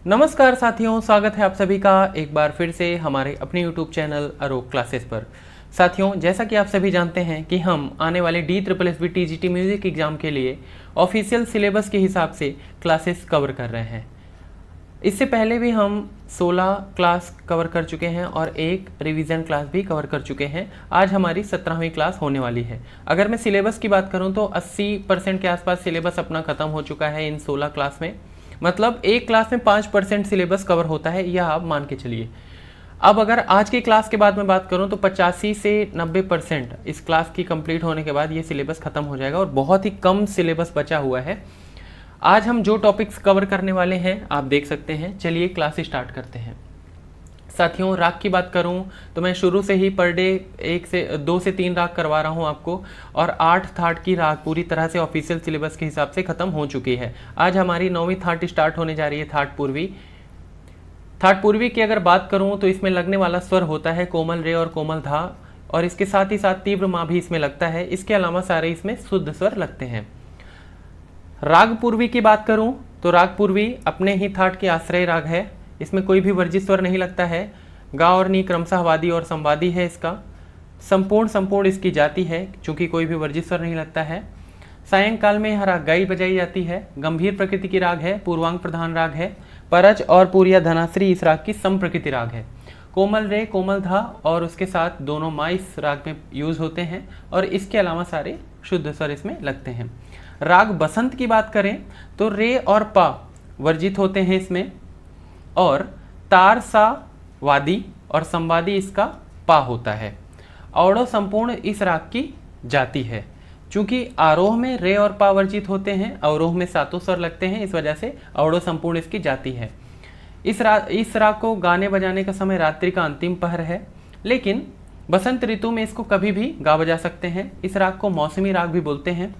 नमस्कार साथियों, स्वागत है आप सभी का एक बार फिर से हमारे अपने YouTube चैनल आरोह क्लासेस पर। साथियों, जैसा कि आप सभी जानते हैं कि हम आने वाले DSSB TGT म्यूजिक एग्जाम के लिए ऑफिशियल सिलेबस के हिसाब से क्लासेस कवर कर रहे हैं। इससे पहले भी हम 16 क्लास कवर कर चुके हैं और एक रिवीजन क्लास भी कवर कर चुके हैं। आज हमारी 17वीं क्लास होने वाली है। अगर मैं सिलेबस की बात करूं तो 80% के आसपास सिलेबस अपना ख़त्म हो चुका है इन 16 क्लास में। मतलब एक क्लास में 5% सिलेबस कवर होता है, यह आप मान के चलिए। अब अगर आज की क्लास के बाद मैं बात करूं तो 85 से 90% इस क्लास की कंप्लीट होने के बाद ये सिलेबस खत्म हो जाएगा और बहुत ही कम सिलेबस बचा हुआ है। आज हम जो टॉपिक्स कवर करने वाले हैं आप देख सकते हैं। चलिए क्लास स्टार्ट करते हैं। साथियों, राग की बात करूं तो मैं शुरू से ही पर डे 2 से 3 राग करवा रहा हूं आपको, और 8 थाट की राग पूरी तरह से ऑफिशियल सिलेबस के हिसाब से ख़त्म हो चुकी है। आज हमारी 9वीं थाट स्टार्ट होने जा रही है, थाट पूर्वी। थाट पूर्वी की अगर बात करूं तो इसमें लगने वाला स्वर होता है कोमल रे और कोमल धा, और इसके साथ ही साथ तीव्र माँ भी इसमें लगता है। इसके अलावा सारे इसमें शुद्ध स्वर लगते हैं। राग पूर्वी की बात करूं तो राग पूर्वी अपने ही थाट के आश्रय राग है। इसमें कोई भी वर्जित स्वर नहीं लगता है। गा और नी क्रमशः वादी और संवादी है इसका। संपूर्ण इसकी जाति है, चूंकि कोई भी वर्जित स्वर नहीं लगता है। सायंकाल में यह राग गाई बजाई जाती है। गंभीर प्रकृति की राग है, पूर्वांग प्रधान राग है। परज और पूरिया धनाश्री इस राग की सम प्रकृति राग है। कोमल रे कोमल धा और उसके साथ दोनों माँ इस राग में यूज होते हैं, और इसके अलावा सारे शुद्ध स्वर इसमें लगते हैं। राग बसंत की बात करें तो रे और पा वर्जित होते हैं इसमें, और तार सा वादी और संवादी इसका पा होता है। अवरोह संपूर्ण इस राग की जाति है। चूंकि आरोह में रे और पा वर्जित होते हैं, अवरोह में सातों स्वर लगते हैं, इस वजह से अवरोह संपूर्ण इसकी जाति है। इस राग को गाने बजाने का समय रात्रि का अंतिम पहर है, लेकिन बसंत ऋतु में इसको कभी भी गा बजा सकते हैं। इस राग को मौसमी राग भी बोलते हैं।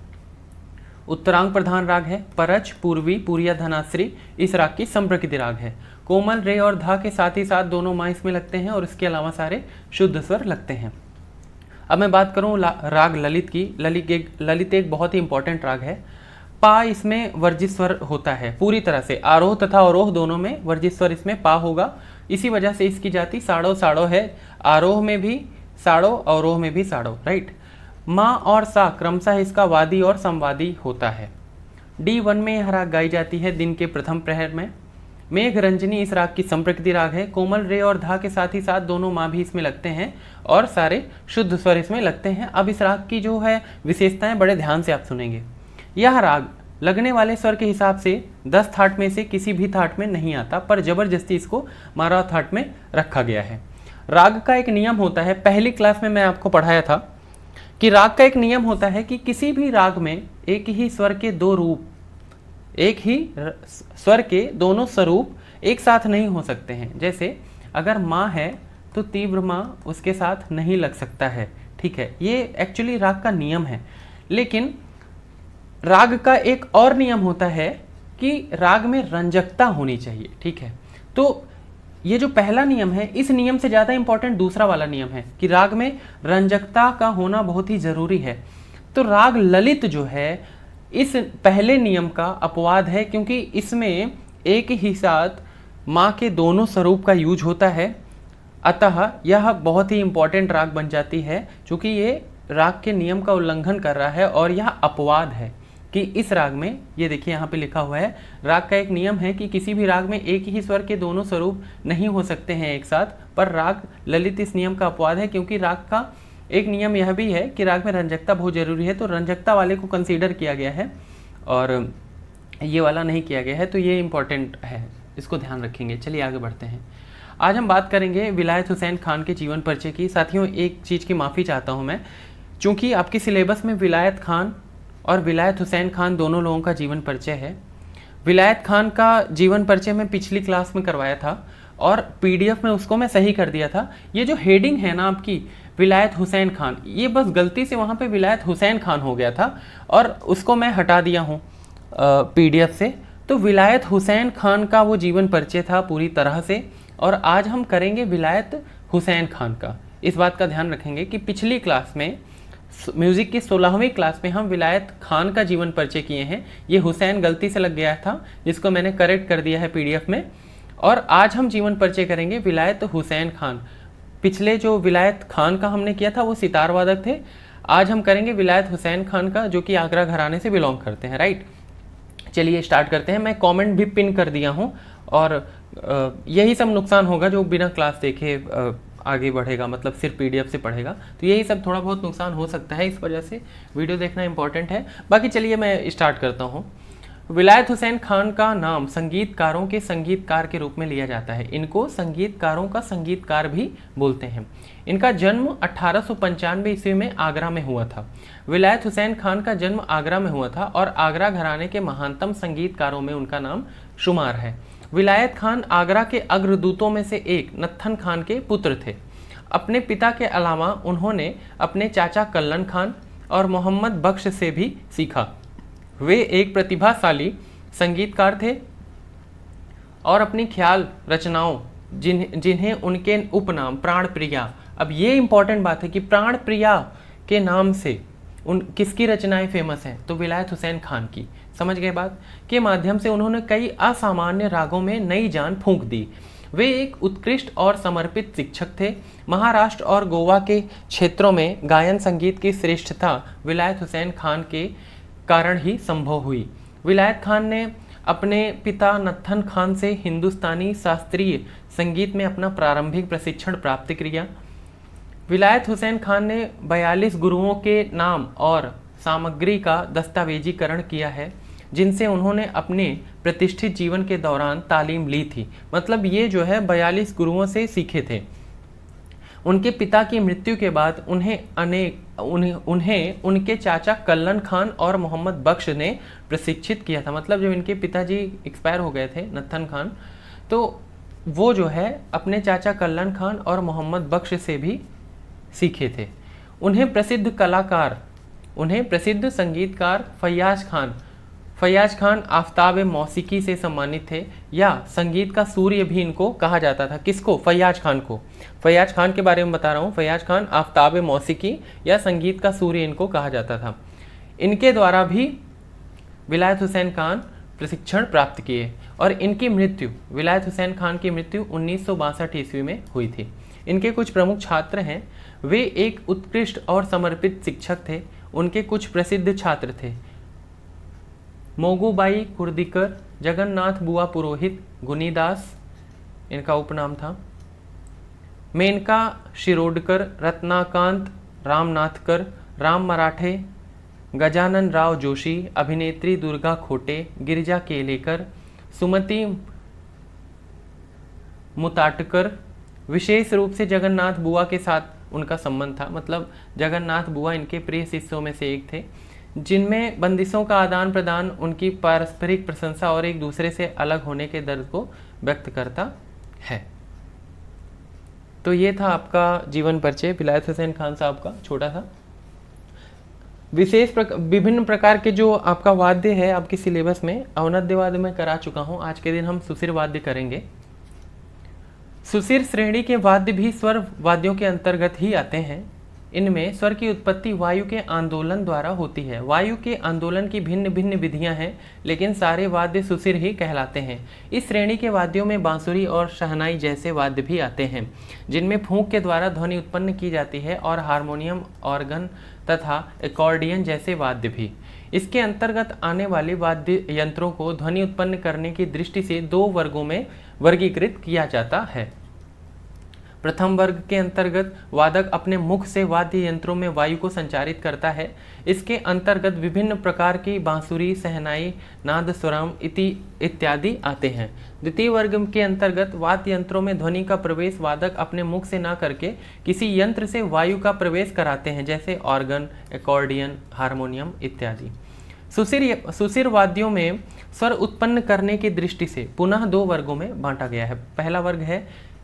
उत्तरांग प्रधान राग है। परज पूर्वी पूरिया धनाश्री इस राग की संप्रकृति राग है। कोमल रे और धा के साथ ही साथ दोनों माँ इसमें लगते हैं, और इसके अलावा सारे शुद्ध स्वर लगते हैं। अब मैं बात करूं राग ललित की। ललित एक बहुत ही इंपॉर्टेंट राग है। पा इसमें वर्जित स्वर होता है पूरी तरह से। आरोह तथा अवरोह दोनों में वर्जित स्वर इसमें पा होगा। इसी वजह से इसकी जाति साड़ो साड़ो है। आरोह में भी साड़ो, अवरोह में भी साड़ो, राइट। माँ और सा क्रमशः इसका वादी और संवादी होता है। D1 में यह राग गाई जाती है दिन के प्रथम प्रहर में। मेघ रंजनी इस राग की संप्रकृति राग है। कोमल रे और धा के साथ ही साथ दोनों माँ भी इसमें लगते हैं, और सारे शुद्ध स्वर इसमें लगते हैं। अब इस राग की जो है विशेषताएं बड़े ध्यान से आप सुनेंगे। यह राग लगने वाले स्वर के हिसाब से 10 थाट में से किसी भी थाट में नहीं आता, पर जबरदस्ती इसको 12 थाट में रखा गया है। राग का एक नियम होता है, पहली क्लास में मैं आपको पढ़ाया था कि राग का एक नियम होता है कि किसी भी राग में एक ही स्वर के दो रूप, एक ही स्वर के दोनों स्वरूप एक साथ नहीं हो सकते हैं। जैसे अगर माँ है तो तीव्र माँ उसके साथ नहीं लग सकता है, ठीक है। ये एक्चुअली राग का नियम है। लेकिन राग का एक और नियम होता है कि राग में रंजकता होनी चाहिए, ठीक है। तो ये जो पहला नियम है, इस नियम से ज़्यादा इंपॉर्टेंट दूसरा वाला नियम है कि राग में रंजकता का होना बहुत ही ज़रूरी है। तो राग ललित जो है इस पहले नियम का अपवाद है, क्योंकि इसमें एक ही साथ माँ के दोनों स्वरूप का यूज होता है। अतः यह बहुत ही इंपॉर्टेंट राग बन जाती है, क्योंकि ये राग के नियम का उल्लंघन कर रहा है, और यह अपवाद है कि इस राग में, ये देखिए यहाँ पे लिखा हुआ है, राग का एक नियम है कि किसी भी राग में एक ही स्वर के दोनों स्वरूप नहीं हो सकते हैं एक साथ। पर राग ललित इस नियम का अपवाद है, क्योंकि राग का एक नियम यह भी है कि राग में रंजकता बहुत जरूरी है। तो रंजकता वाले को कंसीडर किया गया है और ये वाला नहीं किया गया है, तो ये इंपॉर्टेंट है, इसको ध्यान रखेंगे। चलिए आगे बढ़ते हैं। आज हम बात करेंगे विलायत हुसैन खान के जीवन परिचय की। साथियों, एक चीज़ की माफ़ी चाहता हूँ मैं, चूँकि आपकी सिलेबस में विलायत खान और विलायत हुसैन खान दोनों लोगों का जीवन परिचय है। विलायत खान का जीवन परिचय मैं पिछली क्लास में करवाया था, और PDF में उसको मैं सही कर दिया था। ये जो हेडिंग है ना आपकी विलायत हुसैन खान, ये बस गलती से वहाँ पे विलायत हुसैन खान हो गया था, और उसको मैं हटा दिया हूँ PDF से। तो विलायत हुसैन खान का वो जीवन परिचय था पूरी तरह से, और आज हम करेंगे विलायत हुसैन खान का। इस बात का ध्यान रखेंगे कि पिछली क्लास में म्यूजिक की 16वीं क्लास में हम विलायत खान का जीवन परिचय किए हैं। ये हुसैन गलती से लग गया था, जिसको मैंने करेक्ट कर दिया है PDF में। और आज हम जीवन परिचय करेंगे विलायत हुसैन खान। पिछले जो विलायत खान का हमने किया था वो सितार वादक थे, आज हम करेंगे विलायत हुसैन खान का, जो कि आगरा घराने से बिलोंग करते हैं, राइट। चलिए स्टार्ट करते हैं। मैं कमेंट भी पिन कर दिया हूँ, और यही सब नुकसान होगा जो बिना क्लास देखे आगे बढ़ेगा, मतलब सिर्फ पीडीएफ से पढ़ेगा, तो यही सब थोड़ा बहुत नुकसान हो सकता है, इस वजह से वीडियो देखना इंपॉर्टेंट है। बाकी चलिए मैं स्टार्ट करता हूँ। विलायत हुसैन खान का नाम संगीतकारों के संगीतकार के रूप में लिया जाता है। इनको संगीतकारों का संगीतकार भी बोलते हैं। इनका जन्म 1895 ईस्वी में आगरा में हुआ था। विलायत हुसैन खान का जन्म आगरा में हुआ था और आगरा घराने के महानतम संगीतकारों में उनका नाम शुमार है। विलायत खान आगरा के अग्रदूतों में से एक नत्थन खान के पुत्र थे। अपने पिता के अलावा उन्होंने अपने चाचा कल्लन खान और मोहम्मद बख्श से भी सीखा। वे एक प्रतिभाशाली संगीतकार थे और अपनी ख्याल रचनाओं जिन्हें उनके उपनाम प्राण प्रिया, अब ये इंपॉर्टेंट बात है कि प्राण प्रिया के नाम से किसकी रचनाएं फेमस हैं, तो विलायत हुसैन खान की, समझ गए बात, के माध्यम से उन्होंने कई असामान्य रागों में नई जान फूंक दी। वे एक उत्कृष्ट और समर्पित शिक्षक थे। महाराष्ट्र और गोवा के क्षेत्रों में गायन संगीत की श्रेष्ठता विलायत हुसैन खान के कारण ही संभव हुई। विलायत खान ने अपने पिता नत्थन खान से हिंदुस्तानी शास्त्रीय संगीत में अपना प्रारंभिक प्रशिक्षण प्राप्त किया। विलायत हुसैन खान ने 42 गुरुओं के नाम और सामग्री का दस्तावेजीकरण किया है, जिनसे उन्होंने अपने प्रतिष्ठित जीवन के दौरान तालीम ली थी। मतलब ये जो है 42 गुरुओं से सीखे थे। उनके पिता की मृत्यु के बाद उन्हें उनके चाचा कल्लन खान और मोहम्मद बख्श ने प्रशिक्षित किया था। मतलब जब इनके पिताजी एक्सपायर हो गए थे नत्थन खान, तो वो जो है अपने चाचा कल्लन खान और मोहम्मद बख्श से भी सीखे थे। उन्हें प्रसिद्ध संगीतकार फैयाज खान आफ्ताब मौसीकी से सम्मानित थे, या संगीत का सूर्य भी इनको कहा जाता था। किसको? फैयाज खान को। फैयाज खान के बारे में बता रहा हूँ। फैयाज खान आफ्ताब मौसीकी या संगीत का सूर्य इनको कहा जाता था। इनके द्वारा भी विलायत हुसैन खान प्रशिक्षण प्राप्त किए, और इनकी मृत्यु, विलायत हुसैन खान की मृत्यु 1962 ईस्वी में हुई थी। इनके कुछ प्रमुख छात्र हैं। वे एक उत्कृष्ट और समर्पित शिक्षक थे। उनके कुछ प्रसिद्ध छात्र थे मोगूबाई कुर्दीकर, जगन्नाथ बुआ पुरोहित, गुनीदास इनका उपनाम था, मेनका शिरोडकर, रत्नाकांत रामनाथकर, राम मराठे, गजानन राव जोशी, अभिनेत्री दुर्गा खोटे, गिरिजा केलेकर, सुमति मुताटकर। विशेष रूप से जगन्नाथ बुआ के साथ उनका संबंध था। मतलब जगन्नाथ बुआ इनके प्रिय शिष्यों में से एक थे, जिनमें बंदिशों का आदान प्रदान उनकी पारस्परिक प्रशंसा और एक दूसरे से अलग होने के दर्द को व्यक्त करता है। तो ये था आपका जीवन परिचय विलायत हुसैन खान साहब का, छोटा सा। विभिन्न प्रकार के जो आपका वाद्य है आपके सिलेबस में, अवनद्य वाद्य में करा चुका हूँ। आज के दिन हम सुशिर वाद्य करेंगे। सुशिर श्रेणी के वाद्य भी स्वर वाद्यों के अंतर्गत ही आते हैं। इनमें स्वर की उत्पत्ति वायु के आंदोलन द्वारा होती है। वायु के आंदोलन की भिन्न भिन्न विधियां हैं, लेकिन सारे वाद्य सुशिर ही कहलाते हैं। इस श्रेणी के वाद्यों में बांसुरी और शहनाई जैसे वाद्य भी आते हैं, जिनमें फूंक के द्वारा ध्वनि उत्पन्न की जाती है, और हारमोनियम, ऑर्गन तथा एकॉर्डियन जैसे वाद्य भी। इसके अंतर्गत आने वाले वाद्य यंत्रों को ध्वनि उत्पन्न करने की दृष्टि से 2 वर्गों में वर्गीकृत किया जाता है। प्रथम वर्ग के अंतर्गत वादक अपने मुख से वाद्य यंत्रों में वायु को संचारित करता है। इसके अंतर्गत विभिन्न प्रकार की बांसुरी, सहनाई, नादस्वरम इत्यादि आते हैं। द्वितीय वर्ग के अंतर्गत वाद्य यंत्रों में ध्वनि का प्रवेश वादक अपने मुख से न करके किसी यंत्र से वायु का प्रवेश कराते हैं, जैसे ऑर्गन, एकॉर्डियन, हारमोनियम इत्यादि। सुशिर वाद्यों में स्वर उत्पन्न करने की दृष्टि से पुनः 2 वर्गों में बांटा गया है। पहला वर्ग है,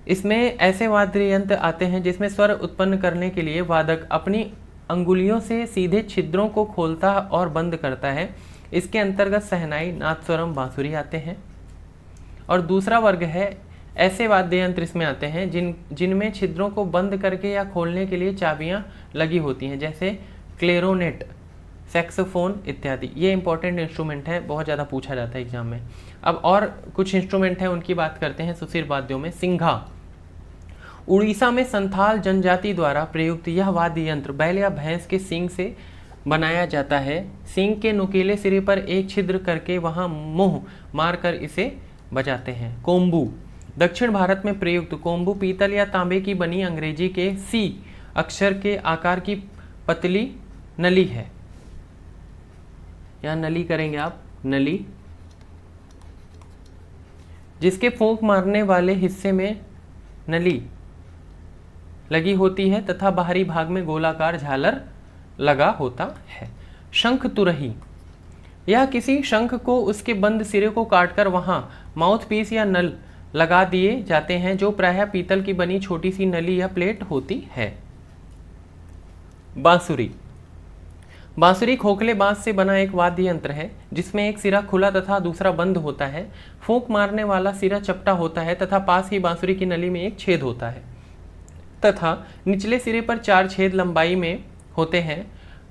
इसमें ऐसे वाद्य यंत्र आते हैं जिसमें स्वर उत्पन्न करने के लिए वादक अपनी अंगुलियों से सीधे छिद्रों को खोलता और बंद करता है। इसके अंतर्गत सहनाई, नादस्वरम, बांसुरी आते हैं। और दूसरा वर्ग है, ऐसे वाद्य यंत्र इसमें आते हैं जिनमें छिद्रों को बंद करके या खोलने के लिए चाबियां लगी होती हैं, जैसे क्लेरोनेट, सैक्सोफोन इत्यादि। ये इंपॉर्टेंट इंस्ट्रूमेंट है, बहुत ज़्यादा पूछा जाता है एग्जाम में। अब और कुछ इंस्ट्रूमेंट हैं उनकी बात करते हैं। सुशीर वाद्यों में सिंघा, उड़ीसा में संथाल जनजाति द्वारा प्रयुक्त यह वाद्य यंत्र बैल या भैंस के सींग से बनाया जाता है। सींग के नुकीले सिरे पर एक छिद्र करके वहां मुंह मारकर इसे बजाते हैं। कोम्बू, दक्षिण भारत में प्रयुक्त कोम्बू पीतल या तांबे की बनी अंग्रेजी के सी अक्षर के आकार की पतली नली है। यहां नली करेंगे आप, नली, जिसके फूंक मारने वाले हिस्से में नली लगी होती है तथा बाहरी भाग में गोलाकार झालर लगा होता है। शंख तुरही, यह किसी शंख को उसके बंद सिरे को काटकर वहां माउथ पीस या नल लगा दिए जाते हैं, जो प्रायः पीतल की बनी छोटी सी नली या प्लेट होती है। बांसुरी, बांसुरी खोखले बांस से बना एक वाद्य यंत्र है जिसमें एक सिरा खुला तथा दूसरा बंद होता है। फूंक मारने वाला सिरा चपटा होता है तथा पास ही बांसुरी की नली में एक छेद होता है तथा निचले सिरे पर 4 छेद लंबाई में होते हैं।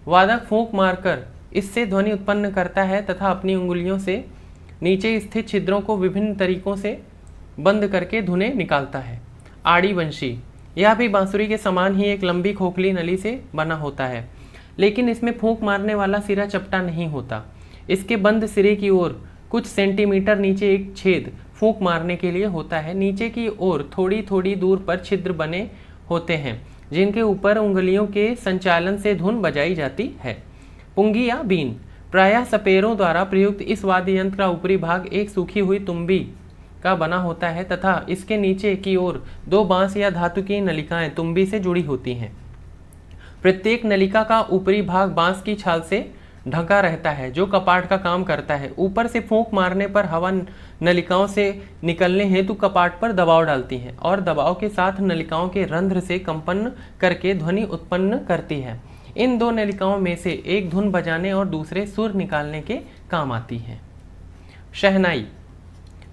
वादक फूंक मारकर इससे ध्वनि उत्पन्न करता है तथा अपनी उंगलियों से नीचे स्थित छिद्रों को विभिन्न तरीकों से बंद करके धुनें निकालता है। आड़ी वंशी, यह भी बांसुरी के समान ही एक लंबी खोखली नली से बना होता है, लेकिन इसमें फूंक मारने वाला सिरा चपटा नहीं होता। इसके बंद सिरे की ओर कुछ सेंटीमीटर नीचे एक छेद फूंक मारने के लिए होता है। नीचे की ओर थोड़ी थोड़ी दूर पर छिद्र बने होते हैं जिनके ऊपर उंगलियों के संचालन से धुन बजाई जाती है। पुंगी या बीन, प्रायः सपेरों द्वारा प्रयुक्त इस वाद्य यंत्र का ऊपरी भाग एक सूखी हुई तुम्बी का बना होता है तथा इसके नीचे की ओर 2 बांस या धातु की नलिकाएं तुम्बी से जुड़ी होती हैं। प्रत्येक नलिका का ऊपरी भाग बांस की छाल से ढका रहता है जो कपाट का काम करता है। ऊपर से फूंक मारने पर हवा नलिकाओं से निकलने हेतु कपाट पर दबाव डालती है और दबाव के साथ नलिकाओं के रंध्र से कंपन करके ध्वनि उत्पन्न करती है। इन 2 नलिकाओं में से एक धुन बजाने और दूसरे सुर निकालने के काम आती है। शहनाई,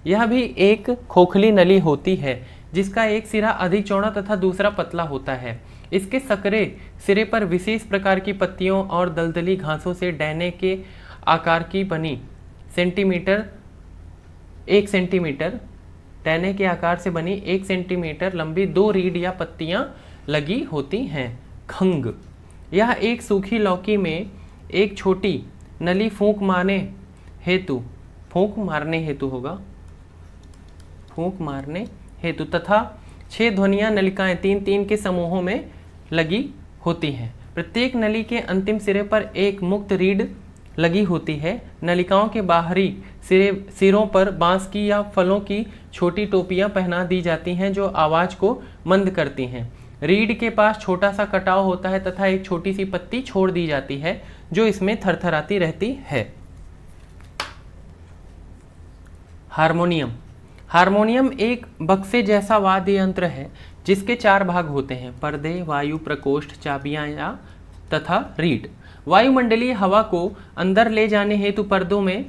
यह भी एक खोखली नली होती है जिसका एक सिरा अधिक चौड़ा तथा दूसरा पतला होता है। इसके सकरे सिरे पर विशेष प्रकार की पत्तियों और दलदली घासों से डैने के आकार की बनी 1 सेंटीमीटर डैने के आकार से बनी 1 सेंटीमीटर लंबी 2 रीढ़ या पत्तियां लगी होती हैं। खंग, यह एक सूखी लौकी में एक छोटी नली फूंक मारने हेतु तथा 6 ध्वनियां नलिकाएं 3-3 के समूहों में लगी होती हैं। प्रत्येक नली के अंतिम सिरे पर एक मुक्त रीढ़ लगी होती है। नलिकाओं के बाहरी सिरों पर बांस की या फलों की छोटी टोपियां पहना दी जाती हैं जो आवाज को मंद करती हैं। रीढ़ के पास छोटा सा कटाव होता है तथा एक छोटी सी पत्ती छोड़ दी जाती है जो इसमें थरथराती रहती है। हारमोनियम, हारमोनियम एक बक्से जैसा वाद्य यंत्र है जिसके 4 भाग होते हैं, पर्दे, वायु प्रकोष्ठ, चाबियां या तथा रीढ़। वायुमंडलीय हवा को अंदर ले जाने हेतु पर्दों में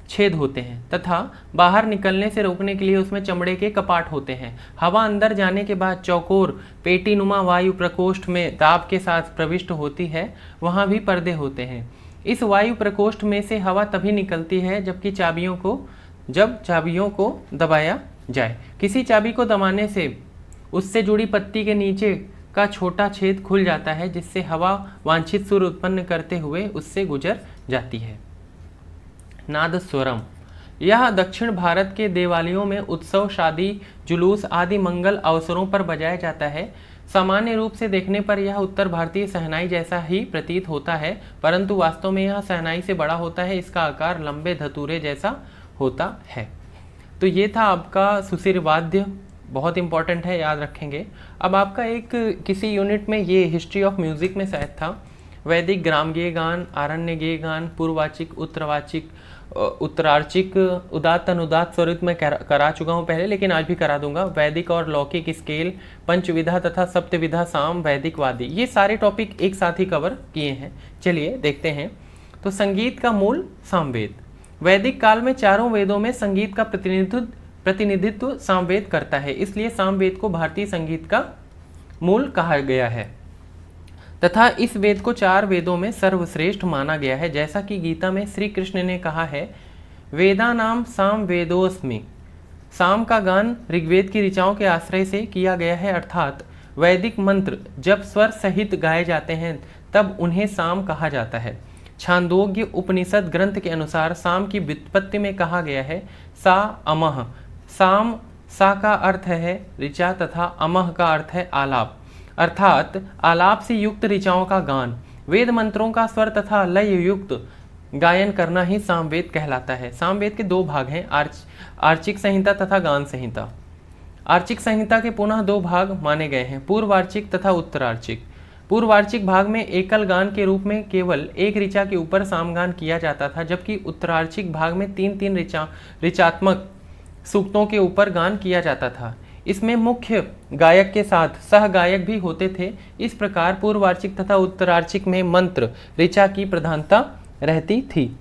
छेद होते हैं तथा बाहर निकलने से रोकने के लिए उसमें चमड़े के कपाट होते हैं। हवा अंदर जाने के बाद चौकोर पेटीनुमा वायु प्रकोष्ठ में दाब के साथ प्रविष्ट होती है, वहां भी पर्दे होते हैं। इस वायु प्रकोष्ठ में से हवा तभी निकलती है जब चाबियों को दबाया जाए। किसी चाबी को दबाने से उससे जुड़ी पत्ती के नीचे का छोटा छेद खुल जाता है जिससे हवा वांछित सुर उत्पन्न करते हुए उससे गुजर जाती है। नादस्वरम, यह दक्षिण भारत के देवालयों में उत्सव, शादी, जुलूस आदि मंगल अवसरों पर बजाया जाता है। सामान्य रूप से देखने पर यह उत्तर भारतीय शहनाई जैसा ही प्रतीत होता है, परंतु वास्तव में यह शहनाई से बड़ा होता है। इसका आकार लंबे धतूरे जैसा होता है। तो ये था आपका सुशिर वाद्य, बहुत इंपॉर्टेंट है, याद रखेंगे। अब आपका एक किसी यूनिट में ये हिस्ट्री ऑफ म्यूजिक में शायद था, वैदिक ग्राम गेय गान, आरण्य गेय गान, पूर्ववाचिक, उत्तरवाचिक, उत्तरार्चिक, उदात्त अनुदात्त स्वरित में करा चुका हूँ पहले, लेकिन आज भी करा दूंगा। वैदिक और लौकिक स्केल, पंचविधा तथा सप्तविधा साम वैदिक वादी, ये सारे टॉपिक एक साथ ही कवर किए हैं। चलिए देखते हैं। तो संगीत का मूल सामवेद। वैदिक काल में चारों वेदों में संगीत का प्रतिनिधित्व सामवेद करता है, इसलिए सामवेद को भारतीय संगीत का मूल कहा गया है तथा इस वेद को 4 वेदों में सर्वश्रेष्ठ माना गया है। जैसा कि गीता में श्री कृष्ण ने कहा है, वेदानाम साम वेदोस्मि। साम का गान ऋग्वेद की ऋचाओं के आश्रय से किया गया है, अर्थात वैदिक मंत्र जब स्वर सहित गाए जाते हैं तब उन्हें साम कहा जाता है। छांदोग्य उपनिषद ग्रंथ के अनुसार साम की व्युत्पत्ति में कहा गया है सा अमह। साम, सा का अर्थ है ऋचा तथा अमह का अर्थ है आलाप, अर्थात आलाप से युक्त ऋचाओं का गान। वेद मंत्रों का स्वर तथा लय युक्त गायन करना ही सामवेद कहलाता है। सामवेद के 2 भाग हैं, आर्चिक संहिता तथा गान संहिता। आर्चिक संहिता के पुनः 2 भाग माने गए हैं, पूर्वार्चिक तथा उत्तरार्चिक। पूर्वार्चिक भाग में एकल गान के रूप में केवल एक ऋचा के ऊपर सामगान किया जाता था, जबकि उत्तरार्चिक भाग में 3-3 ऋचात्मक सूक्तों के ऊपर गान किया जाता था। इसमें मुख्य गायक के साथ सह गायक भी होते थे। इस प्रकार पूर्वार्चिक तथा उत्तरार्चिक में मंत्र ऋचा की प्रधानता रहती थी।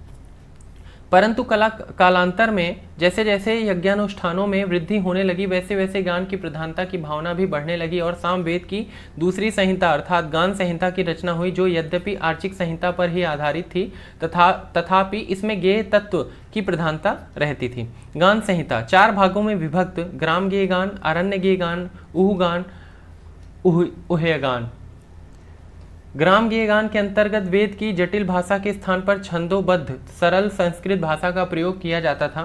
परंतु कालांतर में जैसे जैसे यज्ञानुष्ठानों में वृद्धि होने लगी, वैसे वैसे गान की प्रधानता की भावना भी बढ़ने लगी और सामवेद की दूसरी संहिता अर्थात गान संहिता की रचना हुई, जो यद्यपि आर्चिक संहिता पर ही आधारित थी तथापि इसमें गेय तत्व की प्रधानता रहती थी। गान संहिता 4 भागों में विभक्त, ग्राम गेय गान, अरण्य गेय गान, उह गान, उह्य गान। ग्राम गेय गान के अंतर्गत वेद की जटिल भाषा के स्थान पर छंदोबद्ध सरल संस्कृत भाषा का प्रयोग किया जाता था।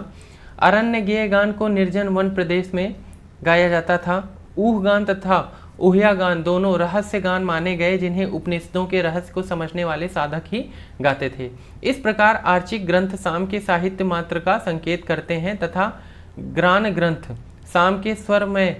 अरण्य गेय गान को निर्जन वन प्रदेश में गाया जाता था। ऊह गान तथा उह्या गान दोनों रहस्य गान माने गए, जिन्हें उपनिषदों के रहस्य को समझने वाले साधक ही गाते थे। इस प्रकार आर्चिक ग्रंथ साम के साहित्य मात्र का संकेत करते हैं तथा ग्रान ग्रंथ साम के स्वरमय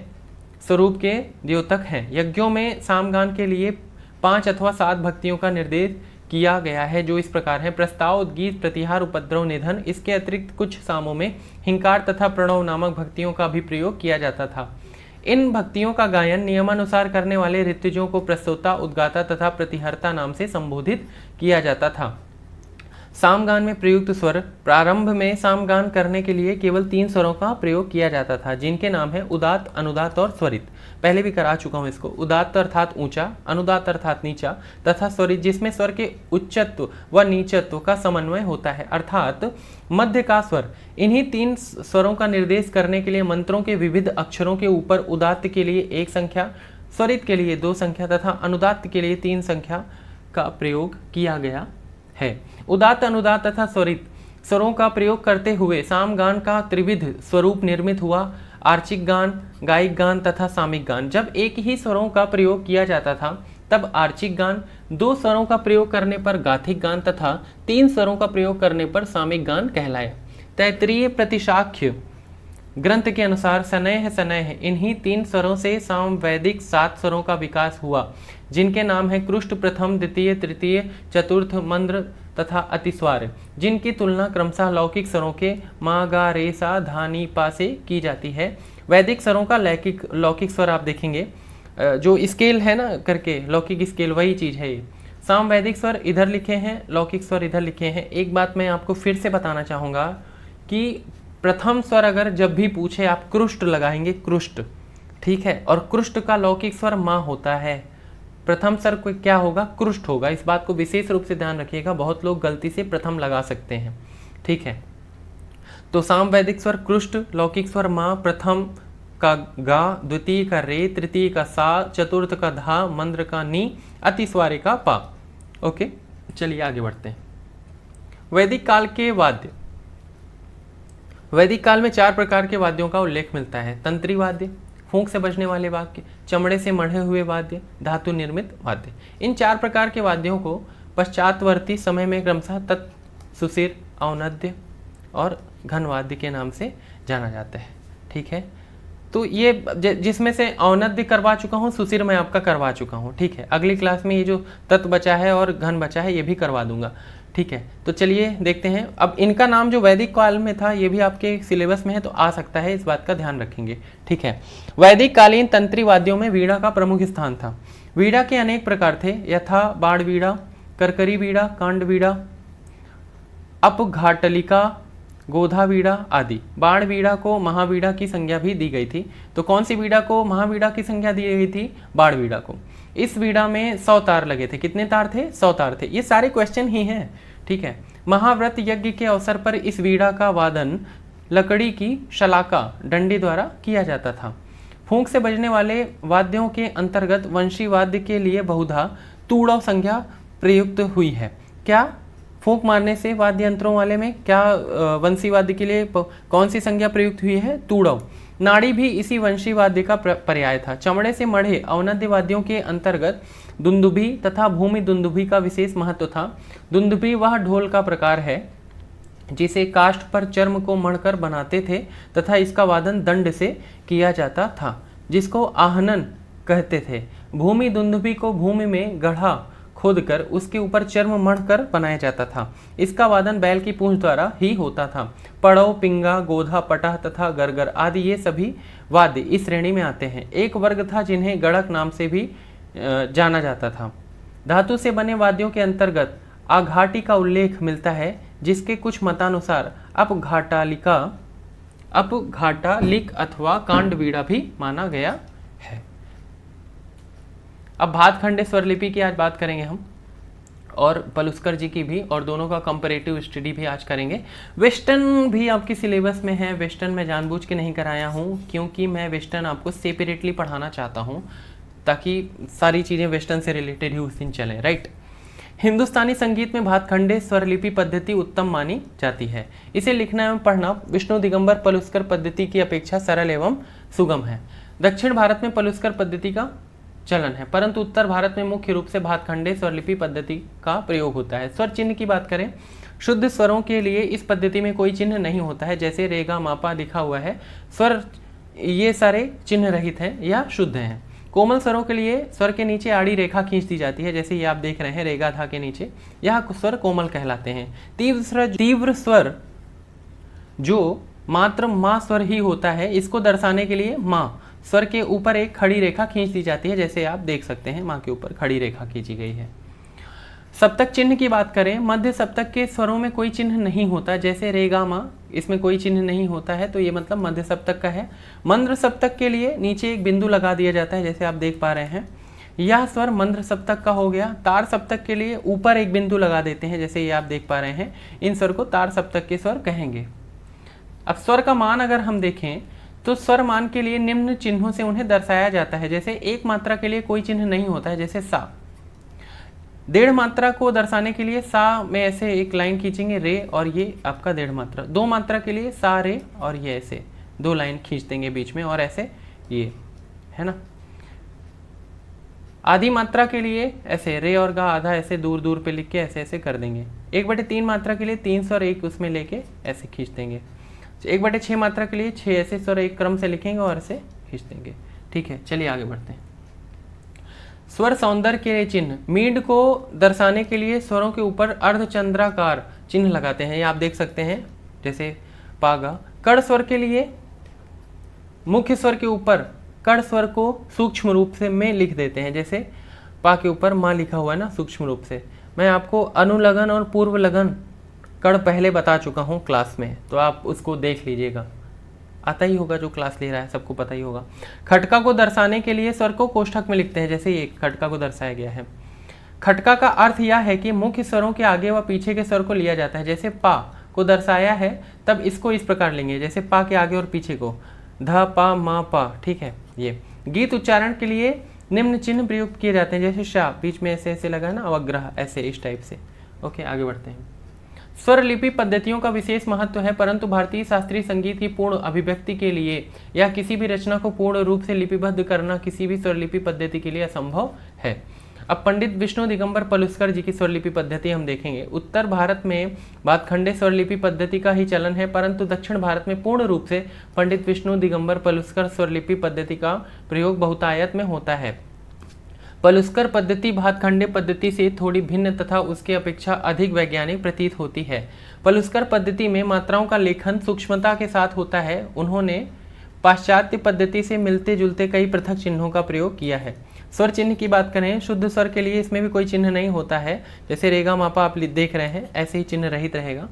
स्वरूप के द्योतक हैं। यज्ञों में सामगान के लिए 5 अथवा 7 भक्तियों का निर्देश किया गया है, जो इस प्रकार है: प्रस्ताव, उद्गीत, प्रतिहार, उपद्रव, निधन। इसके अतिरिक्त कुछ सामों में हिंकार तथा प्रणव नामक भक्तियों का भी प्रयोग किया जाता था। इन भक्तियों का गायन नियमानुसार करने वाले ऋतुजों को प्रस्तोता, उद्गाता तथा प्रतिहर्ता नाम से संबोधित किया जाता था। सामगान में प्रयुक्त स्वर: प्रारंभ में सामगान करने के लिए केवल 3 स्वरों का प्रयोग किया जाता था, जिनके नाम है उदात्त, अनुदात्त और स्वरित। पहले भी करा चुका हूं इसको। उदात्त अर्थात ऊंचा, अनुदात्त अर्थात नीचा तथा स्वरित जिसमें स्वर के उच्चत्व व नीचत्व का समन्वय होता है, अर्थात मध्य का स्वर। इन्हीं 3 स्वरों का निर्देश करने के लिए मंत्रों के विविध अक्षरों के ऊपर उदात्त के लिए 1 संख्या, स्वरित के लिए 2 संख्या तथा अनुदात्त के लिए 3 संख्या का प्रयोग किया गया है। उदात्त, अनुदात्त तथा स्वरित स्वरों का प्रयोग करते हुए सामगान का त्रिविध स्वरूप निर्मित हुआ: आर्चिक गान, गायिक गान तथा सामिक गान। जब एक ही स्वरों का प्रयोग किया जाता था तब आर्चिक गान, 2 स्वरों का प्रयोग करने पर गाथिक गान तथा 3 स्वरों का प्रयोग करने पर सामिक गान कहलाए। तैत्तिरीय प्रतिशाख्य ग्रंथ के अनुसार सनैह सनैह इन्हीं 3 स्वरों से सामवैदिक 7 स्वरों का विकास हुआ, जिनके नाम है कृष्ट, प्रथम, द्वितीय, तृतीय, चतुर्थ, मंद्र तथा अतिस्वार, जिनकी तुलना क्रमशः लौकिक स्वरों के मा, गा, रे, सा, धा, नी, पा से की जाती है। वैदिक स्वरों का लौकिक स्वर आप देखेंगे, जो स्केल है ना करके, लौकिक स्केल वही चीज़ है ये। सामवैदिक स्वर इधर लिखे हैं, लौकिक स्वर इधर लिखे हैं। एक बात मैं आपको फिर से बताना चाहूँगा कि प्रथम स्वर अगर जब भी पूछे आप कृष्ट लगाएंगे, कृष्ट, ठीक है, और कृष्ट का लौकिक स्वर माँ होता है। प्रथम स्वर को क्या होगा? कृष्ट होगा। इस बात को विशेष रूप से ध्यान रखिएगा, बहुत लोग गलती से प्रथम लगा सकते हैं, ठीक है। तो सामवैदिक स्वर कृष्ट, लौकिक स्वर माँ, प्रथम का गा, द्वितीय का रे, तृतीय का सा, चतुर्थ का धा, मंद्र का नी, अतिस्वारे का पा। ओके, चलिए आगे बढ़ते हैं। वैदिक काल के वाद्य। वैदिक काल में 4 प्रकार के वाद्यों का उल्लेख मिलता है: तंत्री वाद्य, फूंक से बजने वाले वाद्य, चमड़े से मढ़े हुए वाद्य, धातु निर्मित वाद्य। इन 4 प्रकार के वाद्यों को पश्चातवर्ती समय में क्रमशः तत्, सुशिर, औनद्य और घनवाद्य के नाम से जाना जाता है, ठीक है। तो ये जिसमें से औनद्य करवा चुका हूँ, सुशिर मैं आपका करवा चुका हूँ, ठीक है। अगली क्लास में ये जो तत् बचा है और घन बचा है ये भी करवा दूंगा, ठीक है। तो चलिए देखते हैं। अब इनका नाम जो वैदिक काल में था ये भी आपके सिलेबस में है तो आ सकता है, इस बात का ध्यान रखेंगे, ठीक है। वैदिक कालीन तंत्री वाद्यों में वीणा का प्रमुख स्थान था। वीणा के अनेक प्रकार थे, यथा बाण वीणा, करकरी वीणा, कांड वीणा, अपघाटलिका, गोधा वीणा आदि। बाण वीणा को महावीणा की संज्ञा भी दी गई थी। तो कौन सी वीणा को महावीणा की संज्ञा दी गई थी? बाण वीणा को। इस वीणा में 100 तार लगे थे। कितने तार थे? 100 तार थे। ये सारे क्वेश्चन ही हैं, ठीक है। महाव्रत यज्ञ के अवसर पर इस वीणा का वादन लकड़ी की शलाका डंडी द्वारा किया जाता था। फूंक से बजने वाले वाद्यों के अंतर्गत वंशी वाद्य के लिए बहुधा तूड़व संज्ञा प्रयुक्त हुई है। क्या? फूंक मारने से वाद्य यंत्रों वाले में क्या वंशी वाद्य के लिए कौन सी संज्ञा प्रयुक्त हुई है? तूड़व। नाड़ी भी इसी वंशी वाद्य का पर्याय था। चमड़े से मढ़े अवनद्य वाद्यों के अंतर्गत दुंदुभी तथा भूमि दुंदुभी का विशेष महत्व था। दुंदुभी वह ढोल का प्रकार है जिसे काष्ठ पर चर्म को मढ़कर बनाते थे तथा इसका वादन दंड से किया जाता था, जिसको आहनन कहते थे। भूमि दुंदुभी को भूमि में गड्ढा खोदकर उसके ऊपर चर्म मढ़कर बनाया जाता था। इसका वादन बैल की पूंछ द्वारा ही होता था। पड़व, पिंगा, गोधा, पटह तथा गरगर आदि ये सभी वाद्य इस श्रेणी में आते हैं। एक वर्ग था जिन्हें गड़क नाम से भी जाना जाता था। धातु से बने वाद्यों के अंतर्गत आघाटी का उल्लेख मिलता है, जिसके कुछ मतानुसार अपघाटालिक अथवा कांडवीड़ा भी माना गया है। अब भातखंडे स्वरलिपि की आज बात करेंगे हम, और पलुस्कर जी की भी, और दोनों का कंपैरेटिव स्टडी भी आज करेंगे। वेस्टर्न भी आपकी सिलेबस में है। वेस्टर्न मैं जानबूझ के नहीं कराया हूँ, क्योंकि मैं वेस्टर्न आपको सेपरेटली पढ़ाना चाहता हूँ, ताकि सारी चीज़ें वेस्टर्न से रिलेटेड ही उस दिन चलें, राइट। हिंदुस्तानी संगीत में भातखंडे स्वरलिपि पद्धति उत्तम मानी जाती है। इसे लिखना एवं पढ़ना विष्णु दिगंबर पलुस्कर पद्धति की अपेक्षा सरल एवं सुगम है। दक्षिण भारत में पलुस्कर पद्धति का चलन है, परंतु उत्तर भारत में मुख्य रूप से भातखंडे स्वरलिपि पद्धति का प्रयोग होता है। स्वर चिन्ह की बात करें, शुद्ध स्वरों के लिए इस पद्धति में कोई चिन्ह नहीं होता है। जैसे रेगा मापा लिखा हुआ है, स्वर ये सारे चिन्ह रहित हैं या शुद्ध हैं। कोमल स्वरों के लिए स्वर के नीचे आड़ी रेखा खींच दी जाती है, जैसे ये आप देख रहे हैं रेगा धा के नीचे, यह स्वर कोमल कहलाते हैं। तीव्र स्वर जो मात्र माँ स्वर ही होता है, इसको दर्शाने के लिए माँ स्वर के ऊपर एक खड़ी रेखा खींच दी जाती है, जैसे आप देख सकते हैं माँ के ऊपर खड़ी रेखा खींची गई है। सप्तक चिन्ह की बात करें, मध्य सप्तक के स्वरों में कोई चिन्ह नहीं होता, जैसे रेगा माँ, इसमें कोई चिन्ह नहीं होता है, तो ये मतलब मध्य सप्तक का है। मंद्र सप्तक के लिए नीचे एक बिंदु लगा दिया जाता है, जैसे आप देख पा रहे हैं, यह स्वर मंद्र सप्तक का हो गया। तार सप्तक के लिए ऊपर एक बिंदु लगा देते हैं, जैसे ये आप देख पा रहे हैं, इन स्वर को तार सप्तक के स्वर कहेंगे। अब स्वर का मान अगर हम देखें तो स्वर मान के लिए निम्न चिन्हों से उन्हें दर्शाया जाता है। जैसे एक मात्रा के लिए कोई चिन्ह नहीं होता है, जैसे सा। डेढ़ मात्रा को दर्शाने के लिए सा में ऐसे एक लाइन खींचेंगे रे, और ये आपका डेढ़ मात्रा। दो मात्रा के लिए सा रे, और ये ऐसे दो लाइन खींच देंगे बीच में, और ऐसे ये है ना। आधी मात्रा के लिए ऐसे रे और गा आधा ऐसे दूर दूर पे लिख के ऐसे ऐसे कर देंगे। 1/3 मात्रा के लिए 3 स्वर एक उसमें लेके ऐसे खींच देंगे। 1/6 मात्रा के लिए 6 ऐसे स्वर एक क्रम से लिखेंगे और ऐसे खींच देंगे। ठीक है, चलिए आगे बढ़ते हैं। स्वर सौंदर्य के चिन्ह, मींड को दर्शाने के लिए स्वरों के ऊपर अर्धचंद्राकार चिन्ह लगाते हैं, ये आप देख सकते हैं, जैसे पागा। कड़ स्वर के लिए मुख्य स्वर के ऊपर कड़ स्वर को सूक्ष्म रूप से में लिख देते हैं, जैसे पा के ऊपर माँ लिखा हुआ है ना सूक्ष्म रूप से। मैं आपको अनुलगन और पूर्व लगन कड़ पहले बता चुका हूँ क्लास में, तो आप उसको देख लीजिएगा, आता ही होगा, जो क्लास ले रहा है सबको पता ही होगा। खटका को दर्शाने के लिए स्वर को कोष्ठक में लिखते हैं, जैसे ये खटका को दर्शाया गया है। खटका का अर्थ यह है कि मुख्य स्वरों के आगे व पीछे के स्वर को लिया जाता है। जैसे पा को दर्शाया है तब इसको इस प्रकार लेंगे, जैसे पा के आगे और पीछे को ध पा मा पा। ठीक है, ये गीत उच्चारण के लिए निम्न चिन्ह प्रयुक्त किए जाते हैं, जैसे शा बीच में ऐसे ऐसे लगा ना, अवग्रह ऐसे इस टाइप से। ओके, आगे बढ़ते हैं। स्वर लिपि पद्धतियों का विशेष महत्व है, परंतु भारतीय शास्त्रीय संगीत की पूर्ण अभिव्यक्ति के लिए या किसी भी रचना को पूर्ण रूप से लिपिबद्ध करना किसी भी स्वरलिपि पद्धति के लिए असंभव है। अब पंडित विष्णु दिगंबर पलुस्कर जी की स्वरलिपि पद्धति हम देखेंगे। उत्तर भारत में भातखंडे स्वरलिपि पद्धति का ही चलन है, परंतु दक्षिण भारत में पूर्ण रूप से पंडित विष्णु दिगंबर पलुस्कर स्वरलिपि पद्धति का प्रयोग बहुतायत में होता है। पलुस्कर पद्धति भातखंडे पद्धति से थोड़ी भिन्न तथा उसके अपेक्षा अधिक वैज्ञानिक प्रतीत होती है। पलुस्कर पद्धति में मात्राओं का लेखन सूक्ष्मता के साथ होता है। उन्होंने पाश्चात्य पद्धति से मिलते जुलते कई पृथक चिन्हों का प्रयोग किया है। स्वर चिन्ह की बात करें, शुद्ध स्वर के लिए इसमें भी कोई चिन्ह नहीं होता है, जैसे रेगा मापा आप देख रहे हैं, ऐसे ही चिन्ह रहित रहेगा।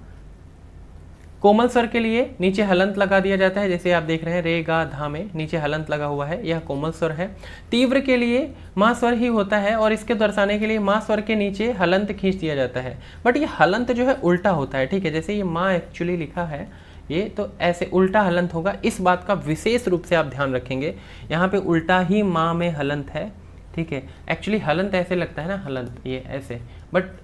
कोमल स्वर के लिए नीचे हलंत लगा दिया जाता है, जैसे आप देख रहे हैं रे गा धा में नीचे हलंत लगा हुआ है, यह कोमल स्वर है। तीव्र के लिए माँ स्वर ही होता है और इसके दर्शाने के लिए माँ स्वर के नीचे हलंत खींच दिया जाता है, बट ये हलंत जो है उल्टा होता है, ठीक है। जैसे ये माँ एक्चुअली लिखा है ये, तो ऐसे उल्टा हलंत होगा, इस बात का विशेष रूप से आप ध्यान रखेंगे। यहाँ पे उल्टा ही माँ में हलंत है, ठीक है। एक्चुअली हलंत ऐसे लगता है ना, हलंत ये ऐसे, बट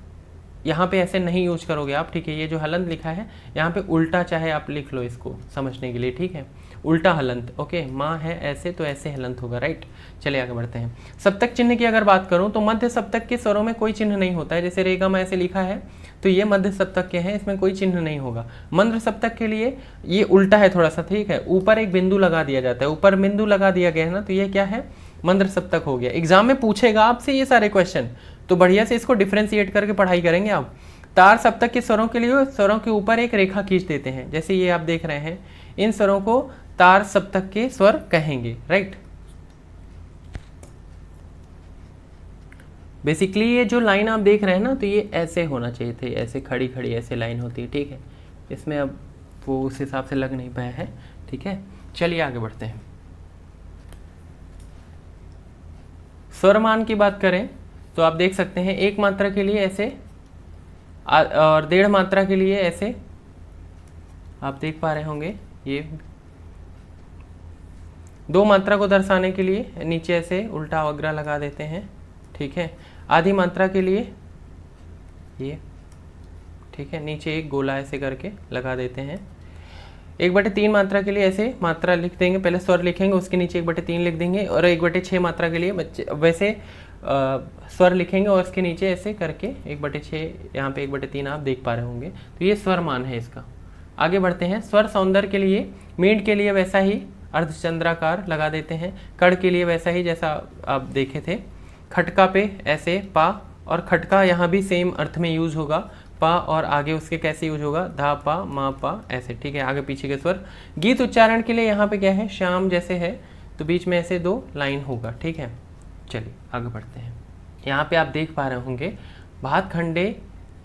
यहाँ पे ऐसे नहीं यूज करोगे आप, ठीक है। ये जो हलंत लिखा है यहाँ पे उल्टा चाहे आप लिख लो इसको समझने के लिए, ठीक है। उल्टा हलंत, ओके। माँ है ऐसे तो ऐसे हलंत होगा, राइट। चलिए आगे बढ़ते हैं। सप्तक चिन्ह की अगर बात करूँ तो मध्य सप्तक के स्वरों में कोई चिन्ह नहीं होता है, जैसे रेगा में ऐसे लिखा है तो ये मध्य सप्तक के हैं, इसमें कोई चिन्ह नहीं होगा। मंद्र सप्तक के लिए ये उल्टा है थोड़ा सा, ठीक है। ऊपर एक बिंदु लगा दिया जाता है, ऊपर बिंदु लगा दिया गया है ना, तो ये क्या है, मंद्र सप्तक हो गया। एग्जाम में पूछेगा आपसे ये सारे क्वेश्चन, तो बढ़िया से इसको डिफ्रेंशिएट करके पढ़ाई करेंगे आप। तार सप्तक के स्वरों के लिए स्वरों के ऊपर एक रेखा खींच देते हैं, जैसे ये आप देख रहे हैं, इन स्वरों को तार सप्तक के स्वर कहेंगे, राइट। बेसिकली ये जो लाइन आप देख रहे हैं ना, तो ये ऐसे होना चाहिए थे, ऐसे खड़ी खड़ी ऐसे लाइन होती है, ठीक है। इसमें अब वो उस हिसाब से लग नहीं पाया है, ठीक है। चलिए आगे बढ़ते हैं। स्वरमान की बात करें तो आप देख सकते हैं एक मात्रा के लिए ऐसे और 1.5 मात्रा के लिए ऐसे, आप देख पा रहे होंगे। ये 2 मात्रा को दर्शाने के लिए नीचे ऐसे उल्टा अवग्रह लगा देते हैं, ठीक है। आधी मात्रा के लिए ये, ठीक है, नीचे एक गोला ऐसे करके लगा देते हैं। 1/3 मात्रा के लिए ऐसे मात्रा लिख देंगे, पहले स्वर लिखेंगे उसके नीचे 1/3 लिख देंगे, और 1/6 मात्रा के लिए बच्चे वैसे स्वर लिखेंगे और उसके नीचे ऐसे करके 1/6, यहाँ पे 1/3 आप देख पा रहे होंगे। तो ये स्वर मान है इसका। आगे बढ़ते हैं। स्वर सौंदर्य के लिए मींड के लिए वैसा ही अर्धचंद्राकार लगा देते हैं, कड़ के लिए वैसा ही जैसा आप देखे थे। खटका पे ऐसे पा, और खटका यहाँ भी सेम अर्थ में यूज होगा, पा, और आगे उसके कैसे यूज होगा, धा पा मा पा ऐसे, ठीक है। आगे पीछे के स्वर। गीत उच्चारण के लिए यहाँ पे क्या है, श्याम जैसे है, तो बीच में ऐसे 2 लाइन होगा, ठीक है। चलिए आगे बढ़ते हैं। यहाँ पे आप देख पा रहे होंगे भातखंडे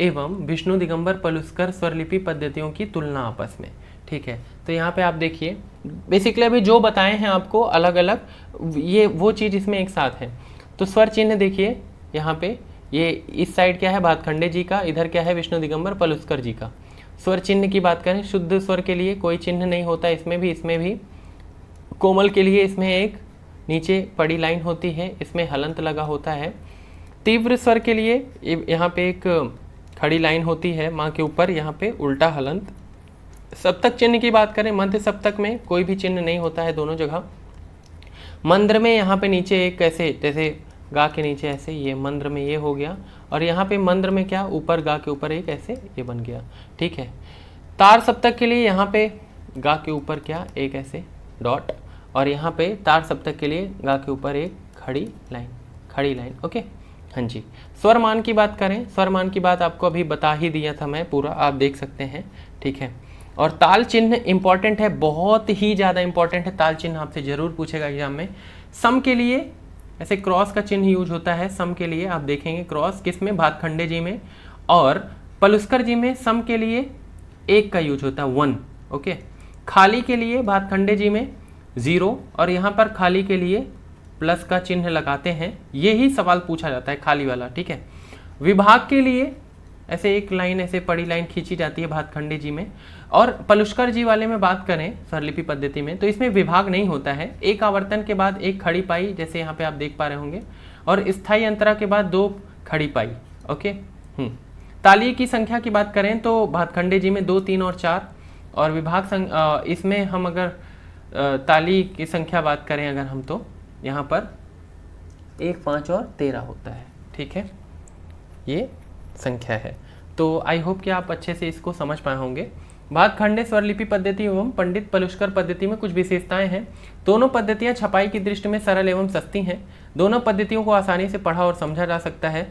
एवं विष्णु दिगंबर पलुस्कर स्वरलिपि पद्धतियों की तुलना आपस में, ठीक है। तो यहाँ पे आप देखिए बेसिकली अभी जो बताए हैं आपको अलग अलग, ये वो चीज़ इसमें एक साथ है। तो स्वर चिन्ह देखिए यहाँ पे, ये इस साइड क्या है भातखंडे जी का, इधर क्या है विष्णु दिगंबर पलुस्कर जी का। स्वर चिन्ह की बात करें, शुद्ध स्वर के लिए कोई चिन्ह नहीं होता, इसमें भी। कोमल के लिए इसमें एक नीचे पड़ी लाइन होती है, इसमें हलंत लगा होता है। तीव्र स्वर के लिए यहाँ पे एक खड़ी लाइन होती है माँ के ऊपर, यहाँ पे उल्टा हलंत। सप्तक चिन्ह की बात करें, मध्य सप्तक में कोई भी चिन्ह नहीं होता है दोनों जगह। मंद्र में यहाँ पे नीचे एक ऐसे, जैसे गा के नीचे ऐसे, ये मंद्र में ये हो गया, और यहाँ पे मंद्र में क्या, ऊपर गा के ऊपर एक ऐसे ये बन गया, ठीक है। तार सप्तक के लिए यहाँ पे गा के ऊपर क्या, एक ऐसे डॉट, और यहाँ पे तार सप्तक के लिए गा के ऊपर एक खड़ी लाइन, ओके। हाँ जी। स्वर मान की बात करें, स्वर मान की बात आपको अभी बता ही दिया था मैं पूरा, आप देख सकते हैं, ठीक है। और ताल चिन्ह इंपॉर्टेंट है, बहुत ही ज़्यादा इंपॉर्टेंट है ताल चिन्ह, आपसे जरूर पूछेगा एग्जाम में। सम के लिए ऐसे क्रॉस का चिन्ह यूज होता है, सम के लिए आप देखेंगे क्रॉस किस में, भातखंडे जी में, और पलुस्कर जी में सम के लिए 1 का यूज होता है, 1, ओके। खाली के लिए भातखंडे जी में 0, और यहाँ पर खाली के लिए प्लस का चिन्ह लगाते हैं, ये ही सवाल पूछा जाता है खाली वाला, ठीक है। विभाग के लिए ऐसे एक लाइन, ऐसे पड़ी लाइन खींची जाती है भातखंडे जी में, और पलुस्कर जी वाले में बात करें स्वरलिपि पद्धति में, तो इसमें विभाग नहीं होता है, एक आवर्तन के बाद एक खड़ी पाई, जैसे यहाँ पे आप देख पा रहे होंगे, और स्थायी अंतरा के बाद 2 खड़ी पाई, ओके। ताली की संख्या की बात करें तो भातखंडे जी में 2, 3 और 4, और विभाग इसमें हम अगर ताली की संख्या बात करें अगर हम, तो यहाँ पर 1, 5 और 13 होता है, ठीक है, ये संख्या है। तो आई होप कि आप अच्छे से इसको समझ पाए होंगे। भातखंडे स्वरलिपि पद्धति एवं पंडित पलुस्कर पद्धति में कुछ विशेषताएं हैं। दोनों पद्धतियां छपाई की दृष्टि में सरल एवं सस्ती हैं। दोनों पद्धतियों को आसानी से पढ़ा और समझा जा सकता है।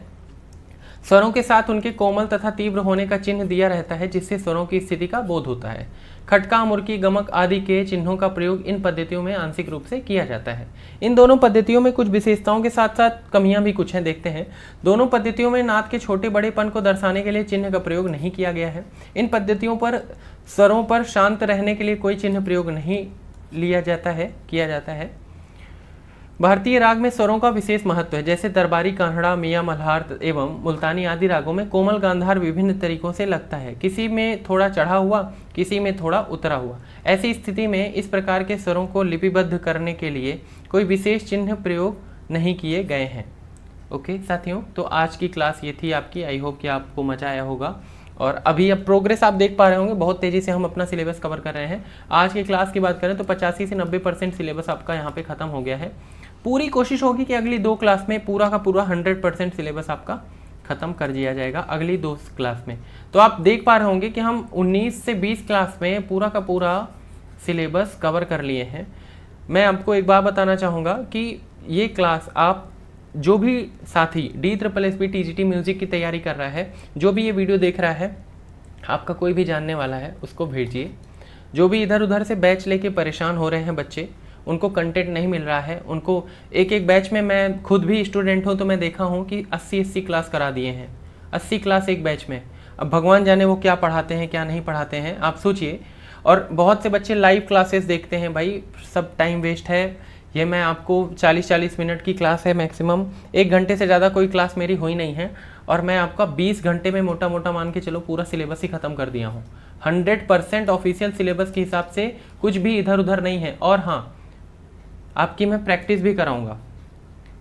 स्वरों के साथ उनके कोमल तथा तीव्र होने का चिन्ह दिया रहता है, जिससे स्वरों की स्थिति का बोध होता है। खटका, मुर्की, गमक आदि के चिन्हों का प्रयोग इन पद्धतियों में आंशिक रूप से किया जाता है। इन दोनों पद्धतियों में कुछ विशेषताओं के साथ साथ कमियां भी कुछ हैं, देखते हैं। दोनों पद्धतियों में नाद के छोटे बड़ेपन को दर्शाने के लिए चिन्ह का प्रयोग नहीं किया गया है। इन पद्धतियों पर स्वरों पर शांत रहने के लिए कोई चिन्ह प्रयोग नहीं किया जाता है। भारतीय राग में स्वरों का विशेष महत्व है। जैसे दरबारी, कान्हड़ा, मियाँ मल्हार एवं मुल्तानी आदि रागों में कोमल गांधार विभिन्न तरीकों से लगता है, किसी में थोड़ा चढ़ा हुआ, किसी में थोड़ा उतरा हुआ। ऐसी स्थिति में इस प्रकार के स्वरों को लिपिबद्ध करने के लिए कोई विशेष चिन्ह प्रयोग नहीं किए गए हैं। ओके साथियों, तो आज की क्लास ये थी आपकी। आई होप कि आपको मजा आया होगा। और अभी अब प्रोग्रेस आप देख पा रहे होंगे, बहुत तेज़ी से हम अपना सिलेबस कवर कर रहे हैं। आज की क्लास की बात करें तो 85 से 90% सिलेबस आपका यहाँ पे ख़त्म हो गया है। पूरी कोशिश होगी कि अगली 2 क्लास में पूरा का पूरा 100% सिलेबस आपका ख़त्म कर दिया जाएगा अगली 2 क्लास में। तो आप देख पा रहे होंगे कि हम 19 से 20 क्लास में पूरा का पूरा सिलेबस कवर कर लिए हैं। मैं आपको एक बात बताना चाहूँगा कि ये क्लास आप जो भी साथी DSSB TGT म्यूज़िक की तैयारी कर रहा है, जो भी ये वीडियो देख रहा है, आपका कोई भी जानने वाला है उसको भेजिए। जो भी इधर उधर से बैच लेके परेशान हो रहे हैं बच्चे, उनको कंटेंट नहीं मिल रहा है, उनको एक बैच में, मैं खुद भी स्टूडेंट हूँ तो मैं देखा हूँ कि 80 क्लास करा दिए हैं, 80 क्लास एक बैच में। अब भगवान जाने वो क्या पढ़ाते हैं क्या नहीं पढ़ाते हैं, आप सोचिए। और बहुत से बच्चे लाइव क्लासेस देखते हैं, भाई सब टाइम वेस्ट है। ये मैं आपको 40-40 मिनट की क्लास है मैक्सिमम, 1 घंटे से ज़्यादा कोई क्लास मेरी हुई नहीं है, और मैं आपका 20 घंटे में मोटा मोटा मान के चलो पूरा सिलेबस ही ख़त्म कर दिया हूँ। 100% ऑफिशियल सिलेबस के हिसाब से कुछ भी इधर उधर नहीं है। और हाँ, आपकी मैं प्रैक्टिस भी कराऊंगा,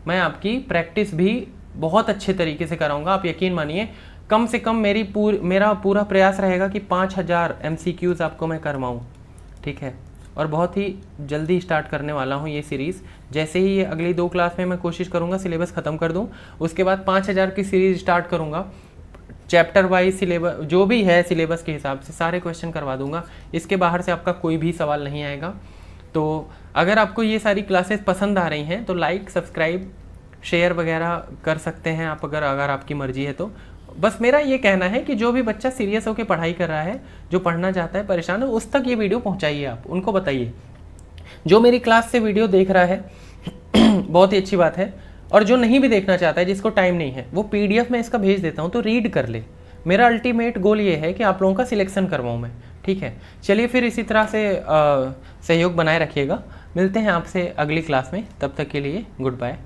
मैं आपकी प्रैक्टिस भी बहुत अच्छे तरीके से कराऊंगा। आप यकीन मानिए, कम से कम मेरा पूरा प्रयास रहेगा कि 5000 MCQs आपको मैं करवाऊँ, ठीक है। और बहुत ही जल्दी स्टार्ट करने वाला हूँ ये सीरीज़। जैसे ही ये अगली 2 क्लास में मैं कोशिश करूँगा सिलेबस ख़त्म कर दूँ, उसके बाद 5000 की सीरीज़ स्टार्ट करूँगा। चैप्टर वाइज सिलेबस जो भी है सिलेबस के हिसाब से सारे क्वेश्चन करवा दूँगा। इसके बाहर से आपका कोई भी सवाल नहीं आएगा। तो अगर आपको ये सारी क्लासेस पसंद आ रही हैं तो लाइक, सब्सक्राइब, शेयर वगैरह कर सकते हैं आप, अगर आपकी मर्जी है तो। बस मेरा ये कहना है कि जो भी बच्चा सीरियस होकर पढ़ाई कर रहा है, जो पढ़ना चाहता है, परेशान है, उस तक ये वीडियो पहुंचाइए। आप उनको बताइए। जो मेरी क्लास से वीडियो देख रहा है बहुत ही अच्छी बात है, और जो नहीं भी देखना चाहता है, जिसको टाइम नहीं है, वो PDF में इसका भेज देता हूँ तो रीड कर ले। मेरा अल्टीमेट गोल ये है कि आप लोगों का सिलेक्शन करवाऊँ मैं, ठीक है। चलिए फिर इसी तरह से सहयोग बनाए रखिएगा। मिलते हैं आपसे अगली क्लास में, तब तक के लिए गुड बाय।